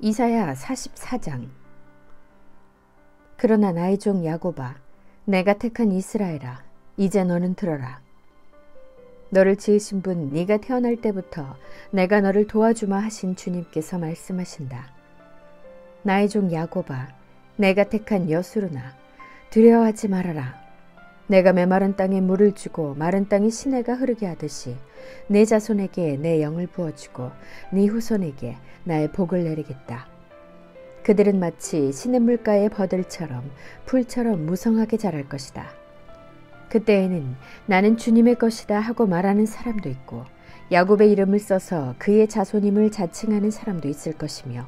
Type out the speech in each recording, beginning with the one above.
이사야 44장. 그러나 나의 종 야곱아, 내가 택한 이스라엘아, 이제 너는 들어라. 너를 지으신 분, 네가 태어날 때부터 내가 너를 도와주마 하신 주님께서 말씀하신다. 나의 종 야곱아, 내가 택한 여수르나, 두려워하지 말아라. 내가 메마른 땅에 물을 주고 마른 땅에 시내가 흐르게 하듯이 내 자손에게 내 영을 부어주고 네 후손에게 나의 복을 내리겠다. 그들은 마치 시냇물가의 버들처럼 풀처럼 무성하게 자랄 것이다. 그때에는 나는 주님의 것이다 하고 말하는 사람도 있고 야곱의 이름을 써서 그의 자손임을 자칭하는 사람도 있을 것이며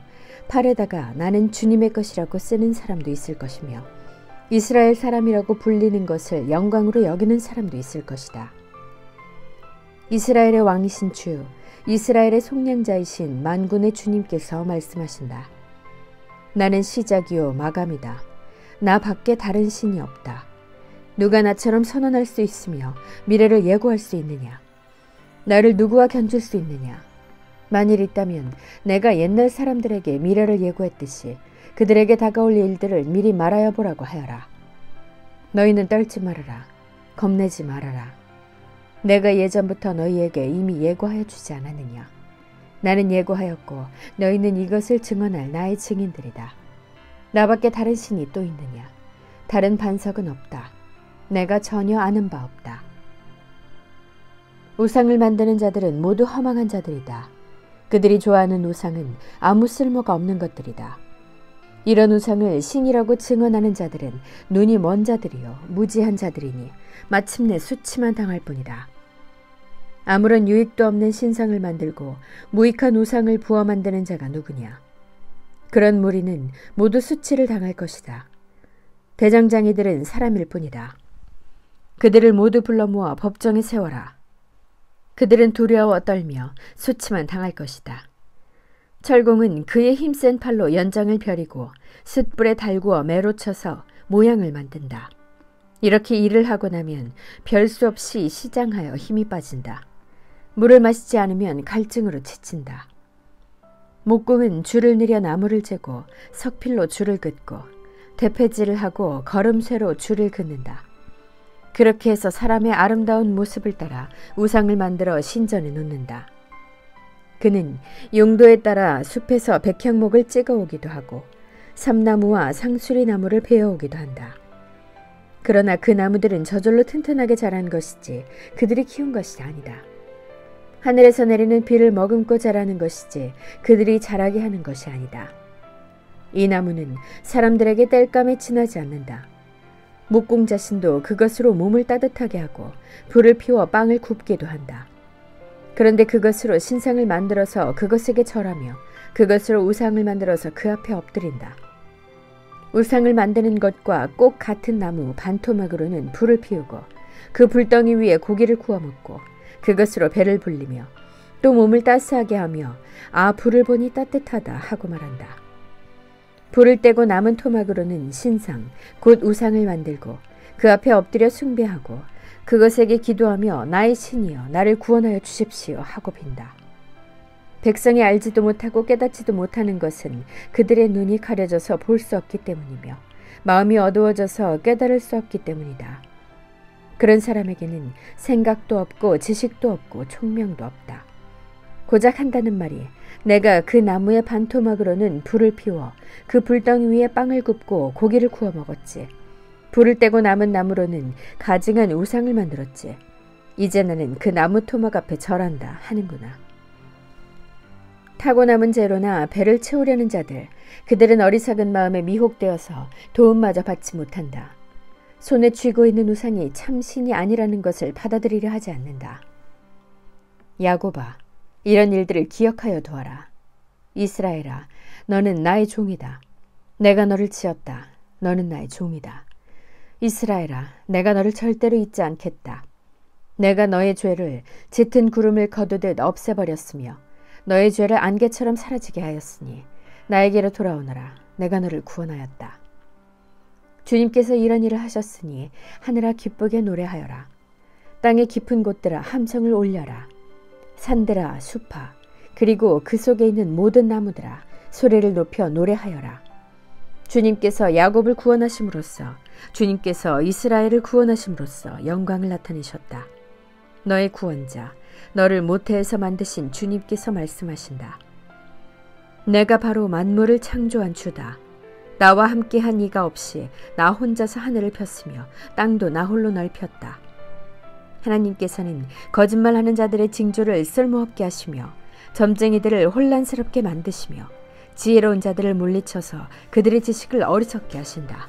팔에다가 나는 주님의 것이라고 쓰는 사람도 있을 것이며 이스라엘 사람이라고 불리는 것을 영광으로 여기는 사람도 있을 것이다. 이스라엘의 왕이신 주, 이스라엘의 속량자이신 만군의 주님께서 말씀하신다. 나는 시작이요 마감이다. 나 밖에 다른 신이 없다. 누가 나처럼 선언할 수 있으며 미래를 예고할 수 있느냐? 나를 누구와 견줄 수 있느냐? 만일 있다면 내가 옛날 사람들에게 미래를 예고했듯이 그들에게 다가올 일들을 미리 말하여 보라고 하여라. 너희는 떨지 말아라. 겁내지 말아라. 내가 예전부터 너희에게 이미 예고하여 주지 않았느냐? 나는 예고하였고 너희는 이것을 증언할 나의 증인들이다. 나밖에 다른 신이 또 있느냐? 다른 반석은 없다. 내가 전혀 아는 바 없다. 우상을 만드는 자들은 모두 허망한 자들이다. 그들이 좋아하는 우상은 아무 쓸모가 없는 것들이다. 이런 우상을 신이라고 증언하는 자들은 눈이 먼 자들이요 무지한 자들이니 마침내 수치만 당할 뿐이다. 아무런 유익도 없는 신상을 만들고 무익한 우상을 부어 만드는 자가 누구냐? 그런 무리는 모두 수치를 당할 것이다. 대장장이들은 사람일 뿐이다. 그들을 모두 불러 모아 법정에 세워라. 그들은 두려워 떨며 수치만 당할 것이다. 철공은 그의 힘센 팔로 연장을 펴리고 숯불에 달구어 매로 쳐서 모양을 만든다. 이렇게 일을 하고 나면 별 수 없이 시장하여 힘이 빠진다. 물을 마시지 않으면 갈증으로 지친다. 목공은 줄을 늘여 나무를 재고 석필로 줄을 긋고 대패질을 하고 걸음쇠로 줄을 긋는다. 그렇게 해서 사람의 아름다운 모습을 따라 우상을 만들어 신전에 놓는다. 그는 용도에 따라 숲에서 백향목을 찍어오기도 하고 삼나무와 상수리나무를 베어오기도 한다. 그러나 그 나무들은 저절로 튼튼하게 자란 것이지 그들이 키운 것이 아니다. 하늘에서 내리는 비를 머금고 자라는 것이지 그들이 자라게 하는 것이 아니다. 이 나무는 사람들에게 땔감에 지나지 않는다. 목공 자신도 그것으로 몸을 따뜻하게 하고 불을 피워 빵을 굽기도 한다. 그런데 그것으로 신상을 만들어서 그것에게 절하며 그것으로 우상을 만들어서 그 앞에 엎드린다. 우상을 만드는 것과 꼭 같은 나무 반토막으로는 불을 피우고 그 불덩이 위에 고기를 구워 먹고 그것으로 배를 불리며 또 몸을 따스하게 하며 아 불을 보니 따뜻하다 하고 말한다. 불을 떼고 남은 토막으로는 신상 곧 우상을 만들고 그 앞에 엎드려 숭배하고 그것에게 기도하며 나의 신이여 나를 구원하여 주십시오 하고 빈다. 백성이 알지도 못하고 깨닫지도 못하는 것은 그들의 눈이 가려져서 볼 수 없기 때문이며 마음이 어두워져서 깨달을 수 없기 때문이다. 그런 사람에게는 생각도 없고 지식도 없고 총명도 없다. 고작 한다는 말이 내가 그 나무의 반토막으로는 불을 피워 그 불덩이 위에 빵을 굽고 고기를 구워 먹었지. 불을 떼고 남은 나무로는 가증한 우상을 만들었지. 이제 나는 그 나무 토막 앞에 절한다 하는구나. 타고 남은 재로나 배를 채우려는 자들, 그들은 어리석은 마음에 미혹되어서 도움마저 받지 못한다. 손에 쥐고 있는 우상이 참 신이 아니라는 것을 받아들이려 하지 않는다. 야곱아, 이런 일들을 기억하여 두어라. 이스라엘아, 너는 나의 종이다. 내가 너를 지었다. 너는 나의 종이다. 이스라엘아, 내가 너를 절대로 잊지 않겠다. 내가 너의 죄를 짙은 구름을 거두듯 없애버렸으며 너의 죄를 안개처럼 사라지게 하였으니 나에게로 돌아오너라. 내가 너를 구원하였다. 주님께서 이런 일을 하셨으니 하늘아 기쁘게 노래하여라. 땅의 깊은 곳들아 함성을 올려라. 산들아 숲아 그리고 그 속에 있는 모든 나무들아 소리를 높여 노래하여라. 주님께서 야곱을 구원하심으로써, 주님께서 이스라엘을 구원하심으로써 영광을 나타내셨다. 너의 구원자, 너를 모태에서 만드신 주님께서 말씀하신다. 내가 바로 만물을 창조한 주다. 나와 함께한 이가 없이 나 혼자서 하늘을 폈으며 땅도 나 홀로 넓혔다. 하나님께서는 거짓말하는 자들의 징조를 쓸모없게 하시며 점쟁이들을 혼란스럽게 만드시며 지혜로운 자들을 물리쳐서 그들의 지식을 어리석게 하신다.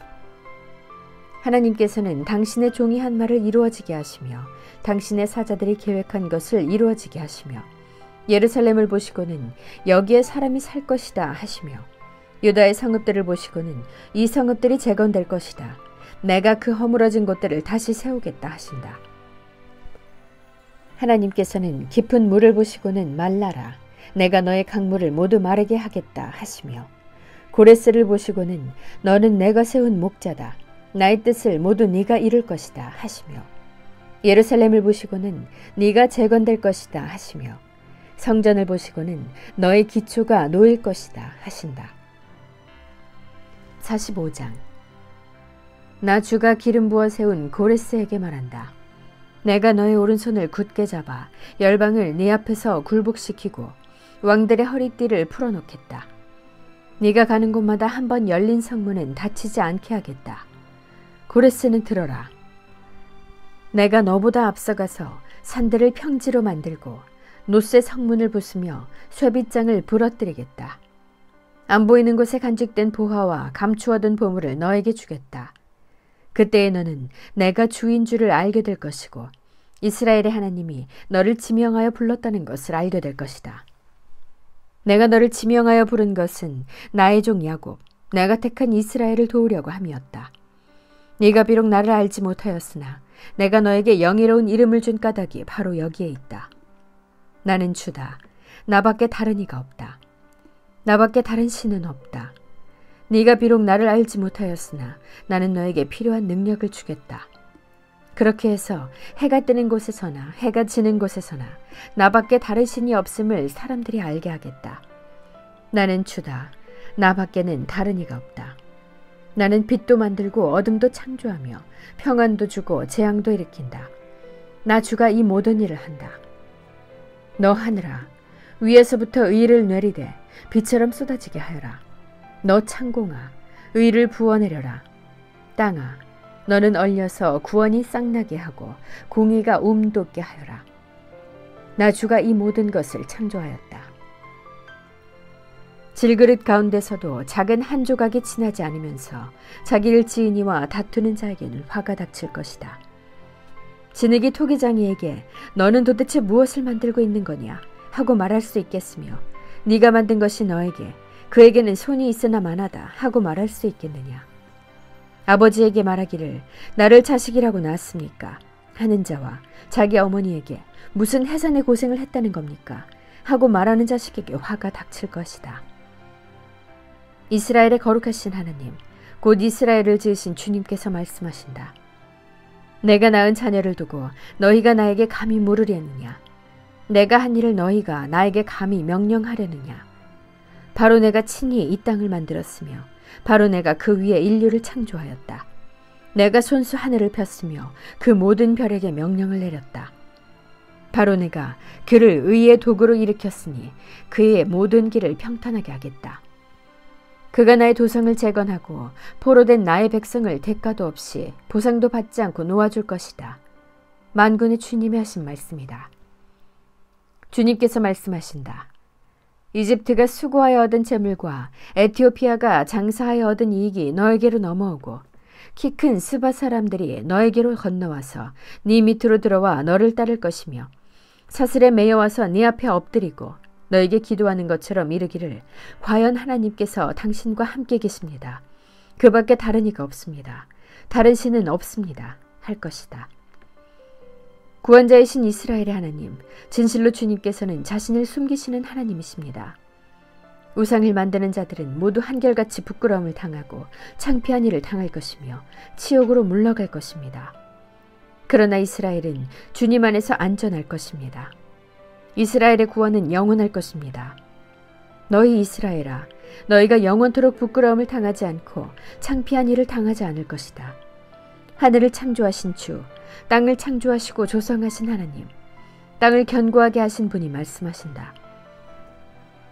하나님께서는 당신의 종이 한 말을 이루어지게 하시며 당신의 사자들이 계획한 것을 이루어지게 하시며 예루살렘을 보시고는 여기에 사람이 살 것이다 하시며 유다의 성읍들을 보시고는 이 성읍들이 재건될 것이다. 내가 그 허물어진 곳들을 다시 세우겠다 하신다. 하나님께서는 깊은 물을 보시고는 말라라. 내가 너의 강물을 모두 마르게 하겠다 하시며 고레스를 보시고는 너는 내가 세운 목자다. 나의 뜻을 모두 네가 이룰 것이다 하시며 예루살렘을 보시고는 네가 재건될 것이다 하시며 성전을 보시고는 너의 기초가 놓일 것이다 하신다. 45장. 나 주가 기름 부어 세운 고레스에게 말한다. 내가 너의 오른손을 굳게 잡아 열방을 네 앞에서 굴복시키고 왕들의 허리띠를 풀어놓겠다. 네가 가는 곳마다 한 번 열린 성문은 닫히지 않게 하겠다. 고레스는 들어라. 내가 너보다 앞서가서 산들을 평지로 만들고 노쇠 성문을 부수며 쇠빗장을 부러뜨리겠다. 안 보이는 곳에 간직된 보화와 감추어둔 보물을 너에게 주겠다. 그때에 너는 내가 주인 줄을 알게 될 것이고 이스라엘의 하나님이 너를 지명하여 불렀다는 것을 알게 될 것이다. 내가 너를 지명하여 부른 것은 나의 종 야곱, 내가 택한 이스라엘을 도우려고 함이었다. 네가 비록 나를 알지 못하였으나 내가 너에게 영예로운 이름을 준 까닭이 바로 여기에 있다. 나는 주다. 나밖에 다른 이가 없다. 나밖에 다른 신은 없다. 네가 비록 나를 알지 못하였으나 나는 너에게 필요한 능력을 주겠다. 그렇게 해서 해가 뜨는 곳에서나 해가 지는 곳에서나 나밖에 다른 신이 없음을 사람들이 알게 하겠다. 나는 주다. 나밖에는 다른 이가 없다. 나는 빛도 만들고 어둠도 창조하며 평안도 주고 재앙도 일으킨다. 나 주가 이 모든 일을 한다. 너 하늘아, 위에서부터 의를 내리되 비처럼 쏟아지게 하여라. 너 창공아, 의를 부어내려라. 땅아, 너는 얼려서 구원이 싹나게 하고 공의가 돋게 하여라. 나 주가 이 모든 것을 창조하였다. 질그릇 가운데서도 작은 한 조각이 지나지 않으면서 자기를 지은 이와 다투는 자에게는 화가 닥칠 것이다. 진흙이 토기장이에게 너는 도대체 무엇을 만들고 있는 거냐 하고 말할 수 있겠으며 네가 만든 것이 너에게 그에게는 손이 있으나 마나다 하고 말할 수 있겠느냐. 아버지에게 말하기를 나를 자식이라고 낳았습니까 하는 자와 자기 어머니에게 무슨 해산의 고생을 했다는 겁니까 하고 말하는 자식에게 화가 닥칠 것이다. 이스라엘의 거룩하신 하나님, 곧 이스라엘을 지으신 주님께서 말씀하신다. 내가 낳은 자녀를 두고 너희가 나에게 감히 물으려느냐. 내가 한 일을 너희가 나에게 감히 명령하려느냐. 바로 내가 친히 이 땅을 만들었으며 바로 내가 그 위에 인류를 창조하였다. 내가 손수 하늘을 폈으며 그 모든 별에게 명령을 내렸다. 바로 내가 그를 의의 도구로 일으켰으니 그의 모든 길을 평탄하게 하겠다. 그가 나의 도성을 재건하고 포로된 나의 백성을 대가도 없이 보상도 받지 않고 놓아줄 것이다. 만군의 주님이 하신 말씀이다. 주님께서 말씀하신다. 이집트가 수고하여 얻은 재물과 에티오피아가 장사하여 얻은 이익이 너에게로 넘어오고 키 큰 스바 사람들이 너에게로 건너와서 네 밑으로 들어와 너를 따를 것이며 사슬에 매여와서 네 앞에 엎드리고 너에게 기도하는 것처럼 이르기를 과연 하나님께서 당신과 함께 계십니다. 그 밖에 다른 이가 없습니다. 다른 신은 없습니다. 할 것이다. 구원자이신 이스라엘의 하나님, 진실로 주님께서는 자신을 숨기시는 하나님이십니다. 우상을 만드는 자들은 모두 한결같이 부끄러움을 당하고 창피한 일을 당할 것이며 치욕으로 물러갈 것입니다. 그러나 이스라엘은 주님 안에서 안전할 것입니다. 이스라엘의 구원은 영원할 것입니다. 너희 이스라엘아, 너희가 영원토록 부끄러움을 당하지 않고 창피한 일을 당하지 않을 것이다. 하늘을 창조하신 주, 땅을 창조하시고 조성하신 하나님, 땅을 견고하게 하신 분이 말씀하신다.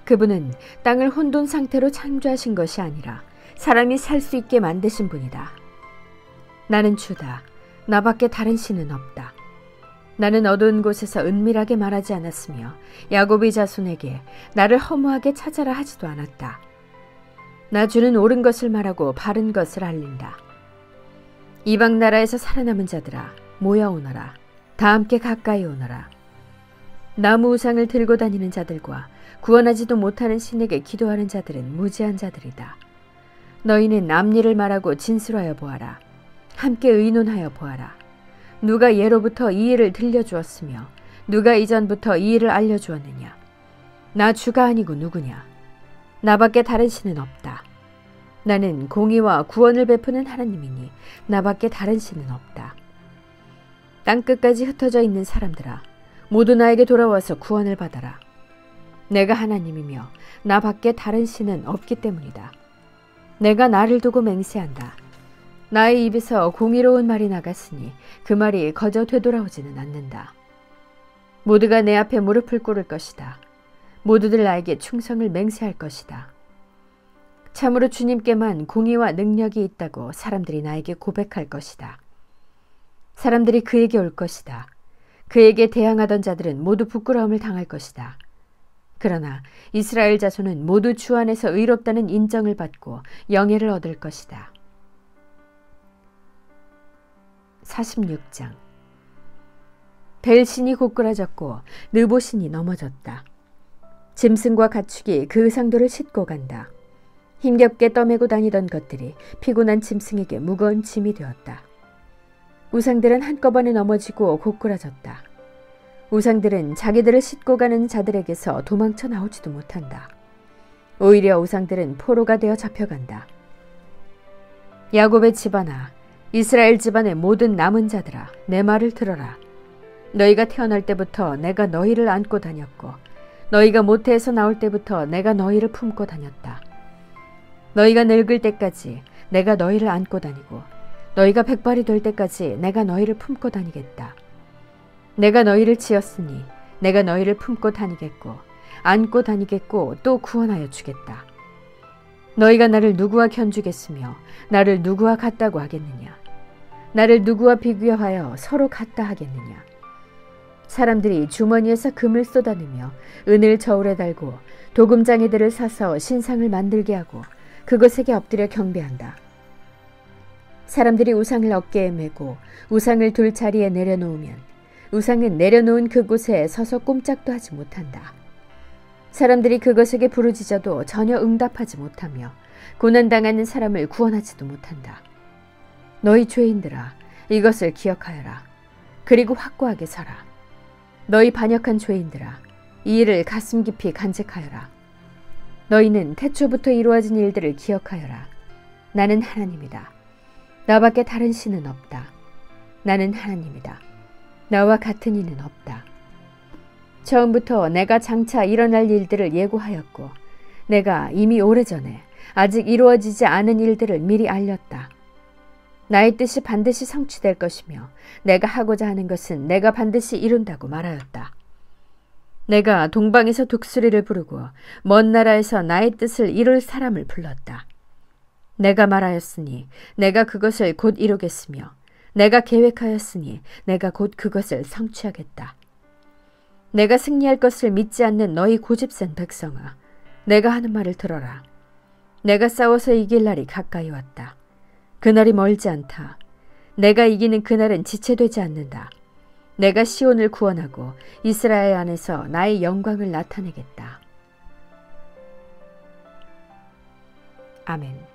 그분은 땅을 혼돈 상태로 창조하신 것이 아니라 사람이 살 수 있게 만드신 분이다. 나는 주다. 나밖에 다른 신은 없다. 나는 어두운 곳에서 은밀하게 말하지 않았으며 야곱의 자손에게 나를 허무하게 찾아라 하지도 않았다. 나 주는 옳은 것을 말하고 바른 것을 알린다. 이방 나라에서 살아남은 자들아, 모여오너라. 다 함께 가까이 오너라. 나무 우상을 들고 다니는 자들과 구원하지도 못하는 신에게 기도하는 자들은 무지한 자들이다. 너희는 앞일을 말하고 진술하여 보아라. 함께 의논하여 보아라. 누가 예로부터 이 일을 들려주었으며 누가 이전부터 이 일을 알려주었느냐. 나 주가 아니고 누구냐. 나밖에 다른 신은 없다. 나는 공의와 구원을 베푸는 하나님이니 나밖에 다른 신은 없다. 땅끝까지 흩어져 있는 사람들아, 모두 나에게 돌아와서 구원을 받아라. 내가 하나님이며 나밖에 다른 신은 없기 때문이다. 내가 나를 두고 맹세한다. 나의 입에서 공의로운 말이 나갔으니 그 말이 거저 되돌아오지는 않는다. 모두가 내 앞에 무릎을 꿇을 것이다. 모두들 나에게 충성을 맹세할 것이다. 참으로 주님께만 공의와 능력이 있다고 사람들이 나에게 고백할 것이다. 사람들이 그에게 올 것이다. 그에게 대항하던 자들은 모두 부끄러움을 당할 것이다. 그러나 이스라엘 자손은 모두 주 안에서 의롭다는 인정을 받고 영예를 얻을 것이다. 46장. 벨신이 고꾸라졌고 느보신이 넘어졌다. 짐승과 가축이 그 상도를 싣고 간다. 힘겹게 떠매고 다니던 것들이 피곤한 짐승에게 무거운 짐이 되었다. 우상들은 한꺼번에 넘어지고 고꾸라졌다. 우상들은 자기들을 싣고 가는 자들에게서 도망쳐 나오지도 못한다. 오히려 우상들은 포로가 되어 잡혀간다. 야곱의 집안아, 이스라엘 집안의 모든 남은 자들아, 내 말을 들어라. 너희가 태어날 때부터 내가 너희를 안고 다녔고 너희가 모태에서 나올 때부터 내가 너희를 품고 다녔다. 너희가 늙을 때까지 내가 너희를 안고 다니고 너희가 백발이 될 때까지 내가 너희를 품고 다니겠다. 내가 너희를 지었으니 내가 너희를 품고 다니겠고 안고 다니겠고 또 구원하여 주겠다. 너희가 나를 누구와 견주겠으며 나를 누구와 같다고 하겠느냐. 나를 누구와 비교하여 서로 같다 하겠느냐. 사람들이 주머니에서 금을 쏟아내며 은을 저울에 달고 도금장이들을 사서 신상을 만들게 하고 그것에게 엎드려 경배한다. 사람들이 우상을 어깨에 메고 우상을 둘 자리에 내려놓으면 우상은 내려놓은 그곳에 서서 꼼짝도 하지 못한다. 사람들이 그것에게 부르짖어도 전혀 응답하지 못하며 고난당하는 사람을 구원하지도 못한다. 너희 죄인들아, 이것을 기억하여라. 그리고 확고하게 서라. 너희 반역한 죄인들아, 이 일을 가슴 깊이 간직하여라. 너희는 태초부터 이루어진 일들을 기억하여라. 나는 하나님이다. 나밖에 다른 신은 없다. 나는 하나님이다. 나와 같은 이는 없다. 처음부터 내가 장차 일어날 일들을 예고하였고 내가 이미 오래전에 아직 이루어지지 않은 일들을 미리 알렸다. 나의 뜻이 반드시 성취될 것이며 내가 하고자 하는 것은 내가 반드시 이룬다고 말하였다. 내가 동방에서 독수리를 부르고 먼 나라에서 나의 뜻을 이룰 사람을 불렀다. 내가 말하였으니 내가 그것을 곧 이루겠으며 내가 계획하였으니 내가 곧 그것을 성취하겠다. 내가 승리할 것을 믿지 않는 너희 고집센 백성아, 내가 하는 말을 들어라. 내가 싸워서 이길 날이 가까이 왔다. 그날이 멀지 않다. 내가 이기는 그날은 지체되지 않는다. 내가 시온을 구원하고 이스라엘 안에서 나의 영광을 나타내겠다. 아멘.